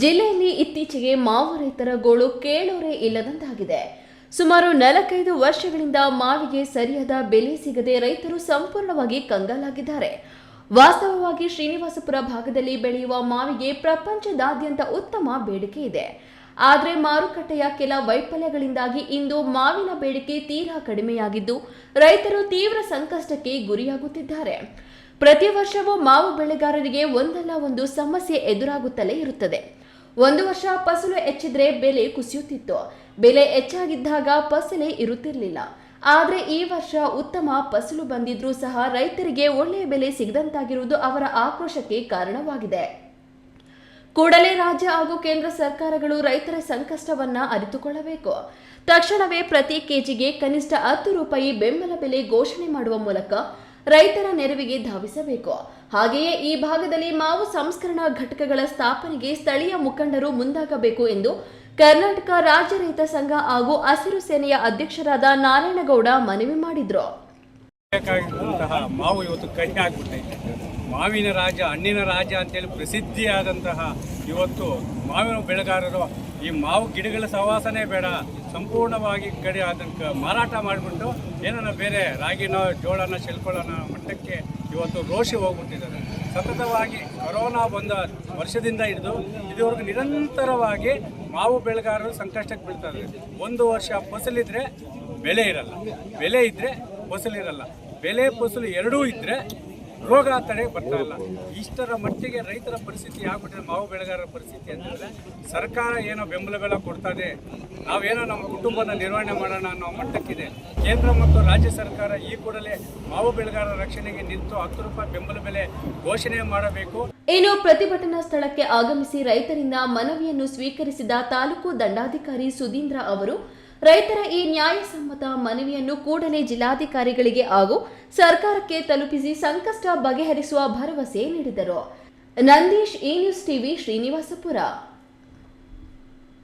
ಜಿಲ್ಲೆಯಲ್ಲಿ ಇತ್ತೀಚೆಗೆ ಮಾವು ರೈತರ ಗೋಳು ಕೇಳೋರೇ ಇಲ್ಲದಂತಾಗಿದೆ. ಸುಮಾರು 45 ವರ್ಷಗಳಿಂದ ಮಾವಿಗೆ ಸರಿಯಾದ ಬೆಲೆ ಸಿಗದೆ ರೈತರು ಸಂಪೂರ್ಣವಾಗಿ ಕಂಗಾಲಾಗಿದ್ದಾರೆ. ವಾಸ್ತವವಾಗಿ ಶ್ರೀನಿವಾಸಪುರ ಭಾಗದಲ್ಲಿ ಬೆಳೆಯುವ ಮಾವಿಗೆ ಪ್ರಪಂಚದಾದ್ಯಂತ ಉತ್ತಮ ಬೇಡಿಕೆ ಇದೆ. ಆದರೆ ಮಾರುಕಟ್ಟೆಯ ಕೆಲ ವೈಫಲ್ಯಗಳಿಂದಾಗಿ ಇಂದು ಮಾವಿನ ಬೇಡಿಕೆ ತೀರಾ ಕಡಿಮೆಯಾಗಿದ್ದು ರೈತರು ತೀವ್ರ ಸಂಕಷ್ಟಕ್ಕೆ ಗುರಿಯಾಗುತ್ತಿದ್ದಾರೆ. ಪ್ರತಿ ವರ್ಷವೂ ಮಾವು ಬೆಳೆಗಾರರಿಗೆ ಒಂದಲ್ಲ ಒಂದು ಸಮಸ್ಯೆ ಎದುರಾಗುತ್ತಲೇ ಇರುತ್ತದೆ. ಒಂದು ವರ್ಷ ಫಸಲು ಹೆಚ್ಚಿದ್ರೆ ಬೆಲೆ ಕುಸಿಯುತ್ತಿತ್ತು. ಬೆಲೆ ಹೆಚ್ಚಾಗಿದ್ದಾಗ ಫಸಲೇ ಇರುತ್ತಿರಲಿಲ್ಲ. ಆದರೆ ಈ ವರ್ಷ ಉತ್ತಮ ಫಸಲು ಬಂದಿದ್ರೂ ಸಹ ರೈತರಿಗೆ ಒಳ್ಳೆಯ ಬೆಲೆ ಸಿಗದಂತಾಗಿರುವುದು ಅವರ ಆಕ್ರೋಶಕ್ಕೆ ಕಾರಣವಾಗಿದೆ. ಕೂಡಲೇ ರಾಜ್ಯ ಹಾಗೂ ಕೇಂದ್ರ ಸರ್ಕಾರಗಳು ರೈತರ ಸಂಕಷ್ಟವನ್ನ ಅರಿತುಕೊಳ್ಳಬೇಕು. ತಕ್ಷಣವೇ ಪ್ರತಿ ಕೆಜಿಗೆ ಕನಿಷ್ಠ 10 ರೂಪಾಯಿ ಬೆಂಬಲ ಬೆಲೆ ಘೋಷಣೆ ಮಾಡುವ ಮೂಲಕ ರೈತರ ನೆರವಿಗೆ ಧಾವಿಸಬೇಕು. ಹಾಗೆಯೇ ಈ ಭಾಗದಲ್ಲಿ ಮಾವು ಸಂಸ್ಕರಣಾ ಘಟಕಗಳ ಸ್ಥಾಪನೆಗೆ ಸ್ಥಳೀಯ ಮುಖಂಡರು ಮುಂದಾಗಬೇಕು ಎಂದು ಕರ್ನಾಟಕ ರಾಜ್ಯ ರೈತ ಸಂಘ ಹಾಗೂ ಹಸಿರು ಸೇನೆಯ ಅಧ್ಯಕ್ಷರಾದ ನಾರಾಯಣಗೌಡ ಮನವಿ ಮಾಡಿದರು. ಮಾವು ಇವತ್ತು ಕೈ ಆಗ್ಬಿಟ್ಟೈತೆ. ಮಾವಿನ ರಾಜ, ಹಣ್ಣಿನ ರಾಜ ಅಂತೇಳಿ ಪ್ರಸಿದ್ಧಿಯಾದಂತಹ ಇವತ್ತು ಮಾವಿನ ಬೆಳೆಗಾರರು ಈ ಮಾವು ಗಿಡಗಳ ಸಹವಾಸನೆ ಬೇಡ, ಸಂಪೂರ್ಣವಾಗಿ ಕಡೆ ಅದಕ್ಕೆ ಮಾರಾಟ ಮಾಡಿಬಿಟ್ಟು ಏನನ್ನ ಬೇರೆ ರಾಗಿನೋ ಜೋಳನ ಚೆಲ್ಕೊಳ್ಳೋಣ ಮಟ್ಟಕ್ಕೆ ಇವತ್ತು ರೋಷಿ ಹೋಗ್ಬಿಟ್ಟಿದ್ದಾರೆ. ಸತತವಾಗಿ ಕೊರೋನಾ ಬಂದ ವರ್ಷದಿಂದ ಹಿಡಿದು ಇದುವರೆಗೂ ನಿರಂತರವಾಗಿ ಮಾವು ಬೆಳೆಗಾರರು ಸಂಕಷ್ಟಕ್ಕೆ ಬೀಳ್ತಾರೆ. ಒಂದು ವರ್ಷ ಫಸಲಿದ್ರೆ ಬೆಲೆ ಇರಲ್ಲ, ಬೆಲೆ ಇದ್ದರೆ ಫಸಲಿರಲ್ಲ, ಬೆಲೆ ಫಸಲು ಎರಡೂ ಇದ್ದರೆ ರೋಗ ತಡೆ ಬರ್ತಾ ಇಲ್ಲ. ಇಷ್ಟರ ಮಟ್ಟಿಗೆ ರೈತರ ಪರಿಸ್ಥಿತಿ ಆಗ್ಬಿಟ್ಟಿದೆ. ಮಾವು ಬೆಳೆಗಾರರ ಪರಿಸ್ಥಿತಿ ಅಂತಂದರೆ ಸರ್ಕಾರ ಏನೋ ಬೆಂಬಲ ಬೆಲೆ ಕೊಡ್ತದೆ, ನಾವೇನೋ ನಮ್ಮ ಕುಟುಂಬನ ನಿರ್ವಹಣೆ ಮಾಡೋಣ ಅನ್ನೋ ಮಟ್ಟಕ್ಕಿದೆ. ಕೇಂದ್ರ ಮತ್ತು ರಾಜ್ಯ ಸರ್ಕಾರ ಈ ಕೂಡಲೇ ಮಾವು ಬೆಳೆಗಾರರ ರಕ್ಷಣೆಗೆ ನಿಂತು 10 ರೂಪಾಯಿ ಬೆಂಬಲ ಬೆಲೆ ಘೋಷಣೆ ಮಾಡಬೇಕು. ಇನ್ನು ಪ್ರತಿಭಟನಾ ಸ್ಥಳಕ್ಕೆ ಆಗಮಿಸಿ ರೈತರಿಂದ ಮನವಿಯನ್ನು ಸ್ವೀಕರಿಸಿದ ತಾಲೂಕು ದಂಡಾಧಿಕಾರಿ ಸುಧೀಂದ್ರ ಅವರು ರೈತರ ಈ ನ್ಯಾಯಸಮ್ಮತ ಮನವಿಯನ್ನು ಕೂಡಲೇ ಜಿಲ್ಲಾಧಿಕಾರಿಗಳಿಗೆ ಹಾಗೂ ಸರ್ಕಾರಕ್ಕೆ ತಲುಪಿಸಿ ಸಂಕಷ್ಟ ಬಗೆಹರಿಸುವ ಭರವಸೆ ನೀಡಿದರು. ನಂದೀಶ್, ಈ ನ್ಯೂಸ್ ಟಿವಿ, ಶ್ರೀನಿವಾಸಪುರ.